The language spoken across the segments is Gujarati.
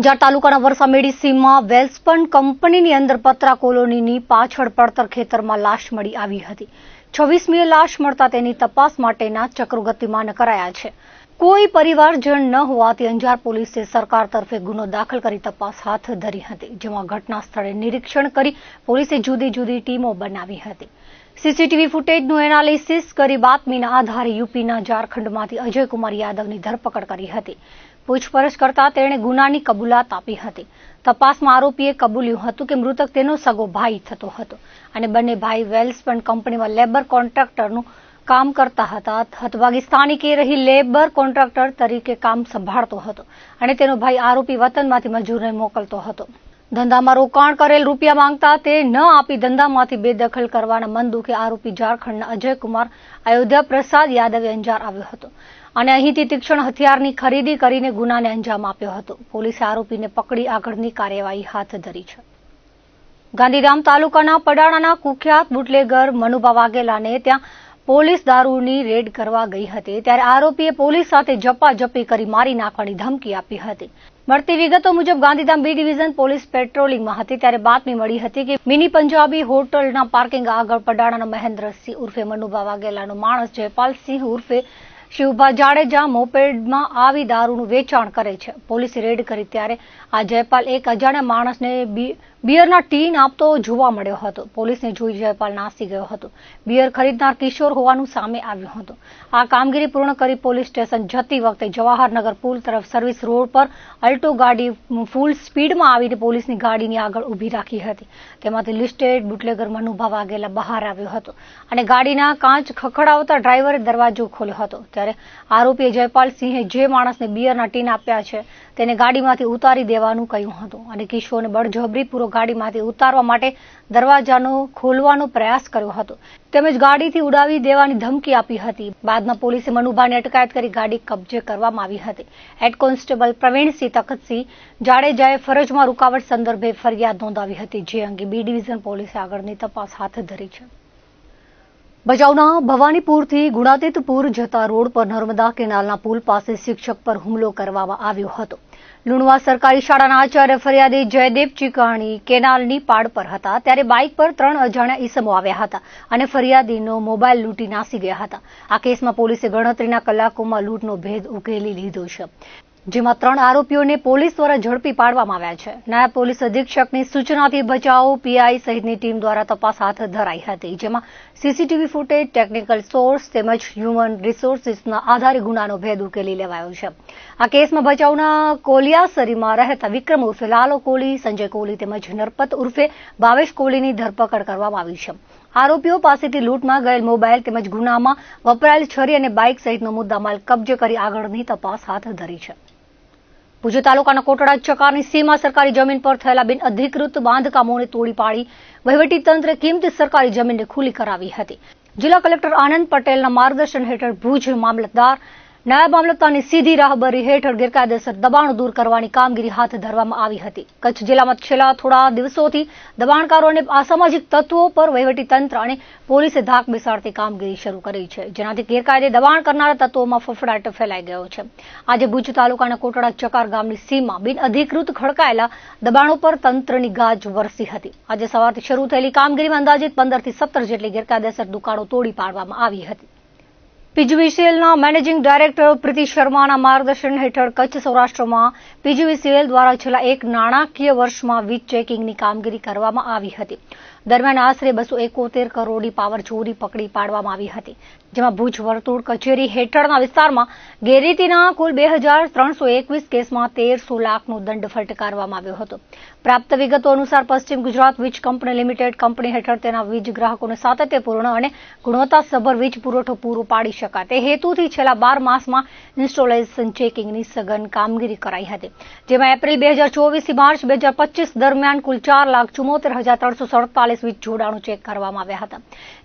અંજાર તાલુકાના વરસામેડી સીમમાં વેલ્સપન કંપનીની અંદર પતરા કોલોનીની પાછળ પડતર ખેતરમાં લાશ મળી આવી હતી। 26મીએ લાશ મળતા તેની તપાસ માટેના ચક્રો ગતિમાન કરાયા છે। કોઈ પરિવારજન ન હોવાથી અંજાર પોલીસે સરકાર તરફે ગુનો દાખલ કરી તપાસ હાથ ધરી હતી, જેમાં ઘટના સ્થળે નિરીક્ષણ કરી પોલીસે જુદી જુદી ટીમો બનાવી હતી। સીસીટીવી ફૂટેજનું એનાલિસિસ કરી બાતમીના આધારે યુપીના ઝારખંડમાંથી અજયકુમાર યાદવની ધરપકડ કરી હતી। પૂછપરછ કરતા તેણે ગુનાની કબૂલાત આપી હતી। તપાસમાં આરોપીએ કબૂલ્યું હતું કે મૃતક તેનો સગો ભાઈ થતો હતો અને બંને ભાઈ વેલ્સપન કંપનીમાં લેબર કોન્ટ્રાક્ટરનું કામ કરતા હતા। હતભાગી સ્થાનિકે રહી લેબર કોન્ટ્રાક્ટર તરીકે કામ સંભાળતો હતો અને તેનો ભાઈ આરોપી વતનમાંથી મજૂરને મોકલતો હતો। ધંધામાં રોકાણ કરેલ રૂપિયા માંગતા તે ન આપી ધંધામાંથી બેદખલ કરવાના મન દુખે આરોપી ઝારખંડના અજયકુમાર અયોધ્યા પ્રસાદ યાદવે અંજાર આવ્યો હતો અને અહીંથી તીક્ષ્ણ હથિયારની ખરીદી કરીને ગુનાને અંજામ આપ્યો હતો। પોલીસે આરોપીને પકડી આગળની કાર્યવાહી હાથ ધરી છે। ગાંધીધામ તાલુકાના પડાણાના કુખ્યાત બુટલેગર મનુભા વાઘેલાને ત્યાં પોલીસ દારૂની રેડ કરવા ગઈ હતી, ત્યારે આરોપીએ પોલીસ સાથે ઝપાઝપી કરી મારી નાખવાની ધમકી આપી હતી। મળતી વિગતો મુજબ ગાંધીધામ બી ડિવિઝન પોલીસ પેટ્રોલિંગમાં હતી ત્યારે બાતમી મળી હતી કે મિની પંજાબી હોટલના પાર્કિંગ આગળ પડાણાના મહેન્દ્રસિંહ ઉર્ફે મનુભા વાઘેલાનો માણસ જયપાલસિંહ ઉર્ફે શિવભા જાડેજા મોપેડમાં આવી દારૂનું વેચાણ કરે છે। પોલીસે રેડ કરી ત્યારે આ જયપાલ એક અજાણ્યા માણસને બિયરના ટીન આપતો જોવા મળ્યો હતો। પોલીસને જોઈ જયપાલ નાસી ગયો હતો। બિયર ખરીદનાર કિશોર હોવાનું સામે આવ્યું હતું। આ કામગીરી પૂર્ણ કરી પોલીસ સ્ટેશન જતી વખતે જવાહરનગર પુલ તરફ સર્વિસ રોડ પર અલ્ટો ગાડી ફૂલ સ્પીડમાં આવીને પોલીસની ગાડીની આગળ ઊભી રાખી હતી। તેમાંથી લિસ્ટેડ બુટલેગર મનુભા વાઘેલા બહાર આવ્યો હતો અને ગાડીના કાચ ખખડાવતા ડ્રાઈવરે દરવાજો ખોલ્યો હતો। ત્યારે આરોપીએ જયપાલસિંહે જે માણસને બિયરના ટીન આપ્યા છે તેને ગાડીમાંથી ઉતારી દેવાનું કહ્યું હતું અને કિશોરને બળજબરીપૂર્વક ગાડીમાંથી ઉતારવા માટે દરવાજાનો ખોલવાનો પ્રયાસ કર્યો હતો તેમજ ગાડીથી ઉડાવી દેવાની ધમકી આપી હતી। બાદમાં પોલીસે મનુભાની અટકાયત કરી ગાડી કબજે કરવામાં આવી હતી। હેડ કોન્સ્ટેબલ પ્રવીણસિંહ તખતસિંહ જાડેજાએ ફરજમાં રૂકાવટ સંદર્ભે ફરિયાદ નોંધાવી હતી, જે અંગે બી ડિવિઝન પોલીસે આગળની તપાસ હાથ ધરી છે। ભચાઉના ભવાનીપુરથી ગુણાતીતપુર જતા રોડ પર નર્મદા કેનાલના પુલ પાસે શિક્ષક પર હુમલો કરવામાં આવ્યો હતો। લુણવા સરકારી શાળાના આચાર્ય ફરિયાદી જયદેવ ચીકાણી કેનાલની પાળ પર હતા ત્યારે બાઇક પર 3 અજાણ્યા ઈસમો આવ્યા હતા અને ફરિયાદીનો મોબાઈલ લૂંટી નાસી ગયા હતા। આ કેસમાં પોલીસે ગણતરીના કલાકોમાં લૂંટનો ભેદ ઉકેલી લીધો છે, જેમાં 3 આરોપીઓને પોલીસ દ્વારા ઝડપી પાડવામાં આવ્યા છે। નાયબ પોલીસ અધિક્ષકની સૂચનાથી ભચાઉ પીઆઈ સહિતની ટીમ દ્વારા તપાસ હાથ ધરાઈ હતી, જેમાં સીસીટીવી ફૂટેજ, ટેકનિકલ સોર્સ તેમજ હ્યુમન રિસોર્સિસના આધારે ગુનાનો ભેદ ઉકેલી લેવાયો છે। આ કેસમાં ભચાઉના કોલિયાસરીમાં રહેતા વિક્રમ ઉર્ફે લાલો કોલી, સંજય કોલી તેમજ નરપત ઉર્ફે ભાવેશ કોલીની ધરપકડ કરવામાં આવી છે। આરોપીઓ પાસેથી લૂંટમાં ગયેલ મોબાઈલ તેમજ ગુનામાં વપરાયેલ છરી અને બાઇક સહિતનો મુદ્દામાલ કબજે કરી આગળની તપાસ હાથ ધરી છે। ભુજ તાલુકાના કોટડા ચકારની સીમા સરકારી જમીન પર થયેલા બિનઅધિકૃત બાંધકામોને તોડી પાડી વહીવટીતંત્રે કિંમતી સરકારી જમીનને ખુલ્લી કરાવી હતી। જિલ્લા કલેક્ટર આનંદ પટેલના માર્ગદર્શન હેઠળ ભુજ મામલતદાર, નાયબ મામલતદારની સીધી રાહબરી હેઠળ ગેરકાયદેસર દબાણો દૂર કરવાની કામગીરી હાથ ધરવામાં આવી હતી। કચ્છ જિલ્લામાં છેલ્લા થોડા દિવસોથી દબાણકારો અને અસામાજિક તત્વો પર વહીવટીતંત્ર અને પોલીસે ધાક બેસાડતી કામગીરી શરૂ કરી છે, જેનાથી ગેરકાયદે દબાણ કરનારા તત્વોમાં ફફડાટ ફેલાઈ ગયો છે। આજે ભુજ તાલુકાના કોટડા ચકાર ગામની સીમા બિનઅધિકૃત ખડકાયેલા દબાણો પર તંત્રની ગાજ વરસી હતી। આજે સવારથી શરૂ થયેલી કામગીરીમાં અંદાજિત 15 થી 17 જેટલી ગેરકાયદેસર દુકાનો તોડી પાડવામાં આવી હતી। પીજીવીસીએલના મેનેજિંગ ડાયરેક્ટર પ્રીતિ શર્માના માર્ગદર્શન હેઠળ કચ્છ સૌરાષ્ટ્રમાં પીજીવીસીએલ દ્વારા છેલ્લા એક નાણાકીય વર્ષમાં વીજ ચેકિંગની કામગીરી કરવામાં આવી હતી। દરમિયાન આશરે 271 કરોડની પાવર ચોરી પકડી પાડવામાં આવી હતી, જેમાં ભુજ વર્તુળ કચેરી હેઠળના વિસ્તારમાં ગેરરીતિના કુલ 2321 કેસમાં 1300 લાખનો દંડ ફટકારવામાં આવ્યો હતો। પ્રાપ્ત વિગતો અનુસાર પશ્ચિમ ગુજરાત વીજ કંપની લિમિટેડ કંપની હેઠળ તેના વીજ ગ્રાહકોને સાતત્યપૂર્ણ અને ગુણવત્તાસભર વીજ પુરવઠો પૂરો પાડી શકાય તે હેતુથી છેલ્લા 12 માસમાં ઇન્સ્ટોલેશન ચેકિંગની સઘન કામગીરી કરાઈ હતી, જેમાં એપ્રિલ 2024 થી માર્ચ 2025 દરમિયાન કુલ 4,74,347 વીજ જોડાણો ચેક કરવામાં આવ્યા હતા,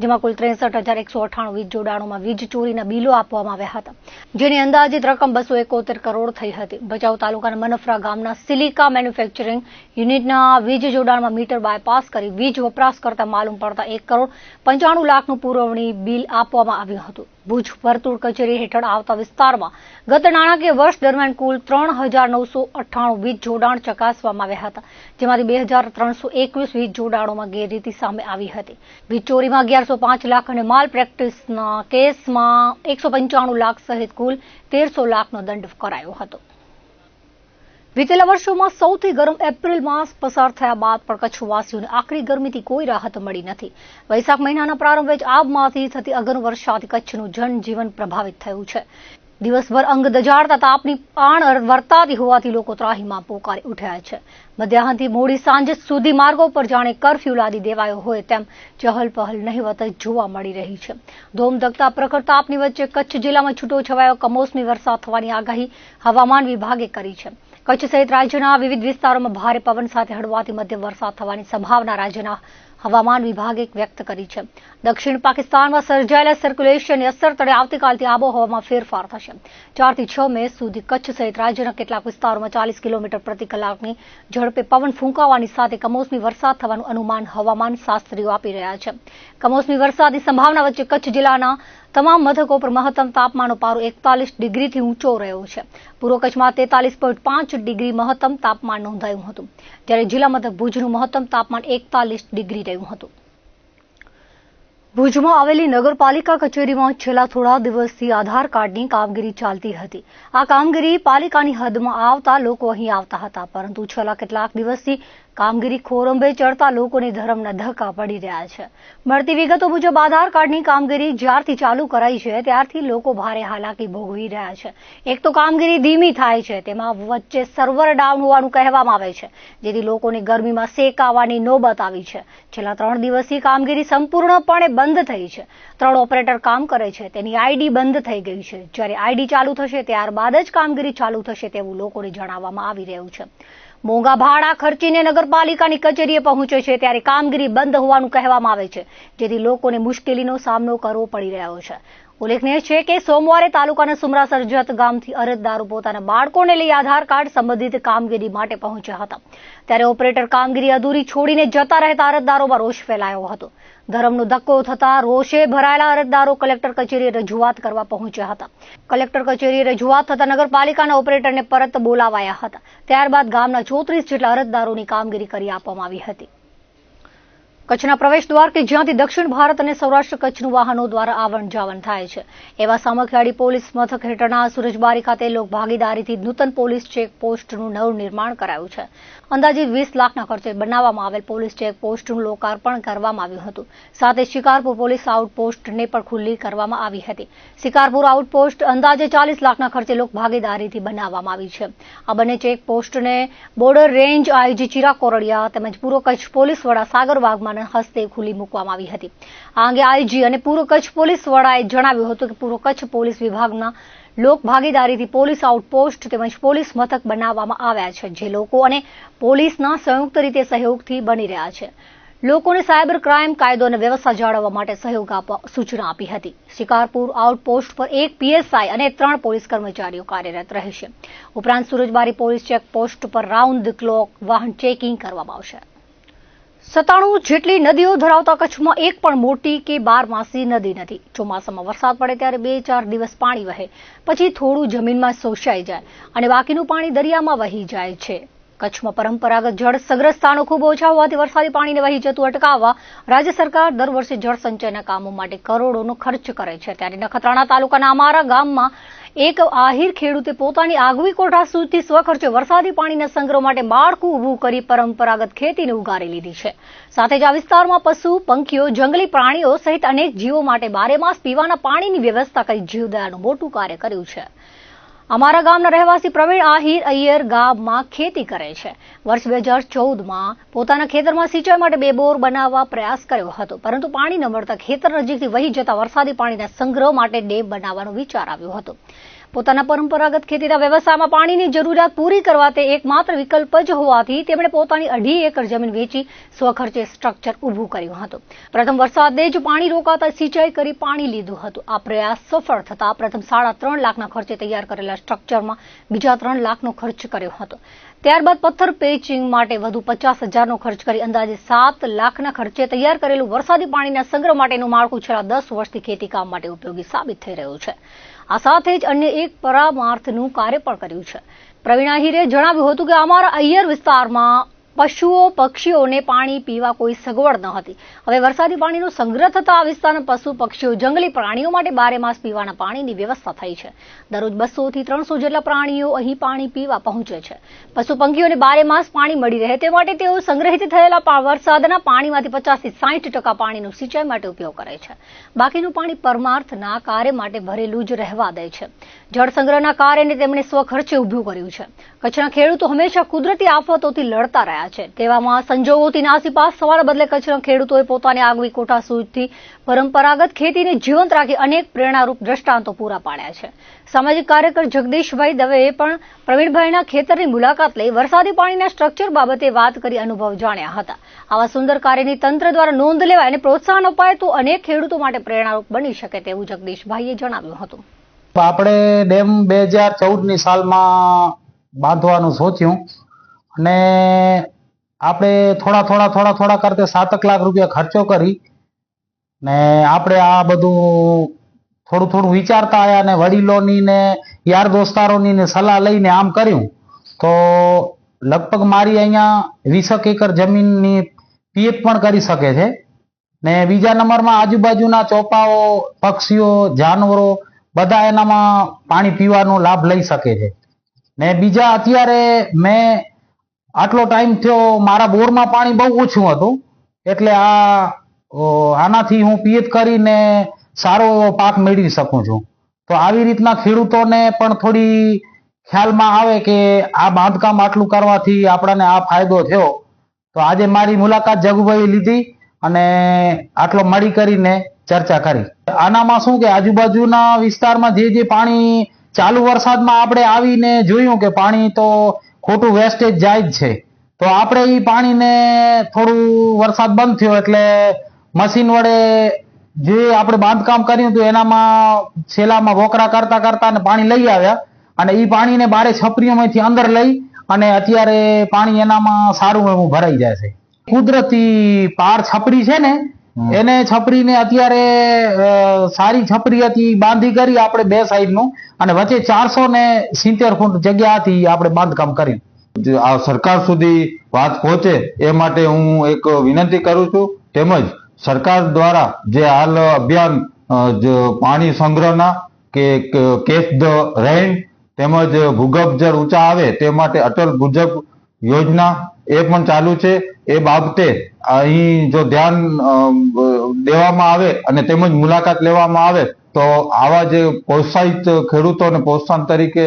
જેમાં કુલ 63,198 વીજ જોડાણોમાં વીજ ચોરીના બિલો આપવામાં આવ્યા હતા, જેની અંદાજિત રકમ 271 કરોડ થઈ હતી। ભચાઉ તાલુકાના મનફરા ગામના સિલિકા મેન્યુફેક્ચરિંગ યુનિટના વીજ જોડાણમાં મીટર બાયપાસ કરી વીજ વપરાશ કરતા માલુમ પડતા 1,95,00,000 લાખનું પુરવણી બિલ આપવામાં આવ્યું હતું। ભુજ વર્તુળ કચેરી હેઠળ આવતા વિસ્તારમાં ગત નાણાકીય વર્ષ દરમિયાન કુલ 3,998 વીજ જોડાણ ચકાસવામાં આવ્યા હતા, જેમાંથી 2,321 વીજ જોડાણોમાં ગેરરીતિ સામે આવી હતી. વીજ ચોરીમાં 1105 લાખ અને માલ પ્રેક્ટિસના કેસમાં 195 લાખ સહિત કુલ 1300 લાખનો દંડ કરાયો હતો. વિતેલા વર્ષોમાં સૌથી ગરમ એપ્રિલ માસ પસાર થયા બાદ પણ કચ્છવાસીઓને આકરી ગરમીથી કોઈ રાહત મળી નથી. વૈશાખ મહિનાના પ્રારંભે જ આબમાંથી થતી અગન વર્ષાથી કચ્છનું જનજીવન પ્રભાવિત થયું છે. દિવસભર અંગ દજાડતા તાપની આણ વર્તાતી હોવાથી લોકો ત્રાહીમાં પોકારી ઉઠ્યા છે. મધ્યાહનથી મોડી સાંજ સુધી માર્ગો પર જાણે કરફ્યુ લાદી દેવાયો હોય તેમ ચહલ પહલ નહિવત જોવા મળી રહી છે. ધોમધકતા પ્રખર તાપની વચ્ચે કચ્છ જિલ્લામાં છૂટો છવાયો કમોસમી વરસાદ થવાની આગાહી હવામાન વિભાગે કરી છે. કચ્છ સહિત રાજ્યના વિવિધ વિસ્તારોમાં ભારે પવન સાથે હળવાથી મધ્યમ વરસાદ થવાની સંભાવના રાજ્યના હવામાન વિભાગે વ્યક્ત કરી છે. દક્ષિણ પાકિસ્તાનમાં સર્જાયેલા સર્ક્યુલેશનની અસર તળે આવતીકાલથી આબોહવામાં ફેરફાર થશે. 4 થી 6 મે સુધી કચ્છ સહિત રાજ્યના કેટલાક વિસ્તારોમાં 40 કિલોમીટર પ્રતિ કલાકની ઝડપે પવન ફૂંકાવાની સાથે કમોસમી વરસાદ થવાનું અનુમાન હવામાન શાસ્ત્રીઓ આપી રહ્યા છે. કમોસમી વરસાદની સંભાવના વચ્ચે કચ્છ જિલ્લાના તમામ મથકો પર મહત્તમ તાપમાનનો પારો 41 ડિગ્રીથી ઊંચો રહ્યો છે. પૂર્વ કચ્છમાં 43.5 ડિગ્રી મહત્તમ તાપમાન નોંધાયું હતું, જ્યારે જિલ્લા મથક ભુજનું મહત્તમ તાપમાન 41 ડિગ્રી રહ્યું હતું. ભુજમાં આવેલી નગરપાલિકા કચેરીમાં છેલ્લા થોડા દિવસથી આધાર કાર્ડની કામગીરી ચાલતી હતી. આ કામગીરી પાલિકાની હદમાં આવતા લોકો અહીં આવતા હતા, પરંતુ છેલ્લા કેટલાક દિવસથી કામગીરી ખોરંભે ચડતા લોકોને ધરમના ધક્કા પડી રહ્યા છે. મળતી વિગતો મુજબ આધાર કાર્ડની કામગીરી જ્યારથી ચાલુ કરાઈ છે ત્યારથી લોકો ભારે હાલાકી ભોગવી રહ્યા છે. એક તો કામગીરી ધીમી થાય છે, તેમાં વચ્ચે સર્વર ડાઉન હોવાનું કહેવામાં આવે છે, જેથી લોકોને ગરમીમાં શેકાવાની નોબત આવી છે. છેલ્લા 3 દિવસથી કામગીરી સંપૂર્ણપણે બંધ થઈ છે. 3 ઓપરેટર કામ કરે છે, તેની આઈડી બંધ થઈ ગઈ છે. જ્યારે આઈડી ચાલુ થશે ત્યારબાદ જ કામગીરી ચાલુ થશે તેવું લોકોને જણાવવામાં આવી રહ્યું છે. મોંઘા ભાડા ખર્ચીને નગરપાલિકાની કચેરીએ પહોંચે છે ત્યારે કામગીરી બંધ હોવાનું કહેવામાં આવે છે, જેથી લોકોને મુશ્કેલીનો સામનો કરવો પડી રહ્યો છે. ઉલ્લેખનીય છે કે સોમવારે તાલુકાના સુમરા સરજત ગામથી અરજદારો પોતાના બાળકોને લઈ આધાર કાર્ડ સંબંધિત કામગીરી માટે પહોંચ્યા હતા, ત્યારે ઓપરેટર કામગીરી અધૂરી છોડીને જતા રહેતા અરજદારોમાં રોષ ફેલાયો હતો. ધરમનો ધક્કો થતા રોષે ભરાયેલા અરજદારો કલેક્ટર કચેરીએ રજૂઆત કરવા પહોંચ્યા હતા. કલેક્ટર કચેરીએ રજૂઆત થતા નગરપાલિકાના ઓપરેટરને પરત બોલાવાયા હતા. ત્યારબાદ ગામના 34 જેટલા અરજદારોની કામગીરી કરી આપવામાં આવી હતી. કચ્છના પ્રવેશ દ્વાર કે જ્યાંથી દક્ષિણ ભારત અને સૌરાષ્ટ્ર કચ્છનું વાહનો દ્વારા આવન જાવન થાય છે, એવા સામખિયાળી પોલીસ મથક હેઠળના સુરજબારી ખાતે લોક ભાગીદારીથી નૂતન પોલીસ ચેકપોસ્ટનું નવનિર્માણ કરાયું છે. અંદાજિત 20 લાખના ખર્ચે બનાવવામાં આવેલ પોલીસ ચેકપોસ્ટનું લોકાર્પણ કરવામાં આવ્યું હતું. સાથે શિકારપુર પોલીસ આઉટપોસ્ટને પણ ખુલ્લી કરવામાં આવી હતી. શિકારપુર આઉટપોસ્ટ અંદાજે 40 લાખના ખર્ચે લોક ભાગીદારીથી બનાવવામાં આવી છે. આ બંને ચેકપોસ્ટને border range IG Chirag Koradiya તેમજ પૂર્વ કચ્છ પોલીસ વડા સાગર વાઘમાના હસ્તે ખુલ્લી મૂકવામાં આવી હતી. આ અંગે આઈજી અને પૂર્વ કચ્છ પોલીસ વડાએ જણાવ્યું હતું કે પૂર્વ કચ્છ પોલીસ વિભાગના લોક ભાગીદારીથી પોલીસ આઉટપોસ્ટ તેમજ પોલીસ મથક બનાવવામાં આવ્યા છે, જે લોકો અને પોલીસના સંયુક્ત રીતે સહયોગથી બની રહ્યા છે. લોકોને સાયબર ક્રાઇમ કાયદો અને વ્યવસ્થા જાળવવા માટે સહયોગ આપવા સૂચના આપી હતી. શિકારપુર આઉટપોસ્ટ પર 1 પીએસઆઈ અને 3 પોલીસ કર્મચારીઓ કાર્યરત રહેશે. ઉપરાંત સુરજબારી પોલીસ ચેકપોસ્ટ પર રાઉન્ડ ધ ક્લોક વાહન ચેકિંગ કરવામાં આવશે. 97 જેટલી નદીઓ ધરાવતા કચ્છમાં એક પણ મોટી કે બારમાસી નદી નથી. ચોમાસામાં વરસાદ પડે ત્યારે 2-4 દિવસ પાણી વહે, પછી થોડું જમીનમાં શોષાઈ જાય અને બાકીનું પાણી દરિયામાં વહી જાય છે. કચ્છમાં પરંપરાગત જળ સંગ્રહ સ્થાનો ખૂબ ઓછા હોવાથી વરસાદી પાણીને વહી જતું અટકાવવા રાજ્ય સરકાર દર વર્ષે જળ સંચયના કામો માટે કરોડોનો ખર્ચ કરે છે. ત્યારે નખત્રાણા તાલુકાના અમારા ગામમાં એક આહિર ખેડૂતે પોતાની આગવી કોઠા સુધી સ્વખર્ચે વરસાદી પાણીના સંગ્રહ માટે માળખું ઊભું કરી પરંપરાગત ખેતીને ઉગારી લીધી છે. સાથે જ આ વિસ્તારમાં પશુ, પંખીઓ, જંગલી પ્રાણીઓ સહિત અનેક જીવો માટે બારેમાસ પીવાના પાણીની વ્યવસ્થા કરી જીવદયાનું મોટું કાર્ય કર્યું છે. અમારા ગામના રહેવાસી પ્રવીણ આહિર અય્યર ગામમાં ખેતી કરે છે. વર્ષ 2014માં પોતાના ખેતરમાં સિંચાઈ માટે 2 બોર બનાવવા પ્રયાસ કર્યો હતો, પરંતુ પાણી ન મળતા ખેતર નજીકથી વહી જતા વરસાદી પાણીના સંગ્રહ માટે ડેમ બનાવવાનો વિચાર આવ્યો હતો. પોતાના પરંપરાગત ખેતીના વ્યવસાયમાં પાણીની જરૂરિયાત પૂરી કરવા તે એકમાત્ર વિકલ્પ જ હોવાથી તેમણે પોતાની 2.5 એકર જમીન વેચી સ્વખર્ચે સ્ટ્રક્ચર ઊભું કર્યું હતું. પ્રથમ વરસાદે જ પાણી રોકાતા સિંચાઈ કરી પાણી લીધું હતું. આ પ્રયાસ સફળ થતા પ્રથમ 3.5 લાખના ખર્ચે તૈયાર કરેલા સ્ટ્રક્ચરમાં બીજા 3 લાખનો ખર્ચ કર્યો હતો. ત્યારબાદ પથ્થર પેચિંગ માટે વધુ 50,000નો ખર્ચ કરી અંદાજે 7 લાખના ખર્ચે તૈયાર કરેલું વરસાદી પાણીના સંગ્રહ માટેનું માળખું છેલ્લા 10 વર્ષથી ખેતીકામ માટે ઉપયોગી સાબિત થઈ રહ્યું છે. આ સાથે જ અન્ય એક પરામાર્થનું કાર્ય પણ કર્યું છે. પ્રવીણ આહિરે જણાવ્યું હતું કે અમારા અય્યર વિસ્તારમાં પશુઓ પક્ષીઓને પાણી પીવા કોઈ સગવડ ન હતી. હવે વરસાદી પાણીનો સંગ્રહ થતા આ વિસ્તારના પશુ પક્ષીઓ જંગલી પ્રાણીઓ માટે 12 માસ પીવાના પાણીની વ્યવસ્થા થઈ છે. દરરોજ 200 થી 300 જેટલા પ્રાણીઓ અહીં પાણી પીવા પહોંચે છે. પશુ પંખીઓને 12 માસ પાણી મળી રહે તે માટે તેઓ સંગ્રહિત થયેલા વરસાદના પાણીમાંથી 50 થી 60% પાણીનો સિંચાઈ માટે ઉપયોગ કરે છે. બાકીનું પાણી પરમાર્થના કાર્ય માટે ભરેલું જ રહેવા દે છે. જળ સંગ્રહના કાર્યને તેમણે સ્વખર્ચે ઊભું કર્યું છે. કચ્છના ખેડૂતો હંમેશા કુદરતી આફતોથી લડતા રહ્યા છે. તેવામાં સંજોગોથી નાસીપાસ થવાના બદલે કચ્છના ખેડૂતોએ પોતાની આગવી કોઠાસૂઝથી પરંપરાગત ખેતીને જીવંત રાખી અનેક પ્રેરણારૂપ દ્રષ્ટાંતો પૂરા પાડ્યા છે. સામાજિક કાર્યકર જગદીશભાઈ દવેએ પણ પ્રવીણભાઈના ખેતરની મુલાકાત લઈ વરસાદી પાણીના સ્ટ્રક્ચર બાબતે વાત કરી અનુભવ જાણ્યા હતા. આવા સુંદર કાર્યની તંત્ર દ્વારા નોંધ લેવાય અને પ્રોત્સાહન અપાય તો અનેક ખેડૂતો માટે પ્રેરણારૂપ બની શકે તેવું જગદીશભાઈએ જણાવ્યું હતું. આપણે ડેમ 2014ની સાલમાં બાંધવાનું સોચ્યું અને આપણે થોડા કરતા 7 લાખ રૂપિયા ખર્ચો કરી ને આપણે આ બધું થોડું વિચારતા આવ્યા ને વડીલોની ને યાર દોસ્તારોની ને સલાહ લઈને આમ કર્યું તો લગભગ મારી અહીંયા 20 એકર જમીનની પિયત પણ કરી શકે છે ને બીજા નંબરમાં આજુબાજુના ચોપાઓ પક્ષીઓ જાનવરો બધા એનામાં પાણી પીવાનો લાભ લઈ શકે છે ને બીજા અત્યારે મેં આટલો ટાઈમ થયો મારા બોરમાં પાણી બહુ ઓછું હતું એટલે આનાથી હું પિયત કરીને સારો એવો પાક મેળવી શકું છું. તો આવી રીતના ખેડૂતોને પણ થોડી ખ્યાલમાં આવે કે આ બાંધકામ આટલું કરવાથી આપણને આ ફાયદો થયો. તો આજે મારી મુલાકાત જગુભાઈ લીધી અને આટલો મળી કરીને ચર્ચા કરી. આનામાં શું કે આજુબાજુના વિસ્તારમાં જે પાણી ચાલુ વરસાદમાં આપણે આવીને જોયું કે પાણી તો ખોટું વેસ્ટેજ જાય જ છે. તો આપણે એ પાણીને થોડું વરસાદ બંધ થયો એટલે મશીન વડે જે આપણે બાંધકામ કર્યું હતું એનામાં છેલ્લામાં વોકરા કરતા ને પાણી લઈ આવ્યા અને એ પાણીને બારે છપરીઓમાંથી અંદર લઈ અને અત્યારે પાણી એનામાં સારું એવું ભરાઈ જાય છે. કુદરતી પાર છપરી છે ને એને છપરીને અત્યારે સારી છપરી હતી બાંધી કરી આપણે 2 સાઈડનું અને વચ્ચે 470 ફૂટ જગ્યા હતી આપણે બાંધકામ કર્યું. આ સરકાર સુધી વાત પહોંચે એ માટે હું એક વિનંતી કરું છું. તેમજ સરકાર દ્વારા જે હાલ અભિયાન પાણી સંગ્રહના કે કેચ ધ રેઇન તેમજ ભૂગર્ભ જળ ઊંચા આવે તે માટે અટલ ભૂજલ યોજના એ પણ ચાલુ છે. એ બાબતે અહીં જો ધ્યાન દેવામાં આવે અને તેમજ મુલાકાત લેવામાં આવે તો આવા જે પ્રોત્સાહિત ખેડૂતોને પ્રોત્સાહન તરીકે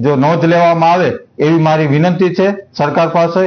જો નોંધ લેવામાં આવે એવી મારી વિનંતી છે સરકાર પાસે.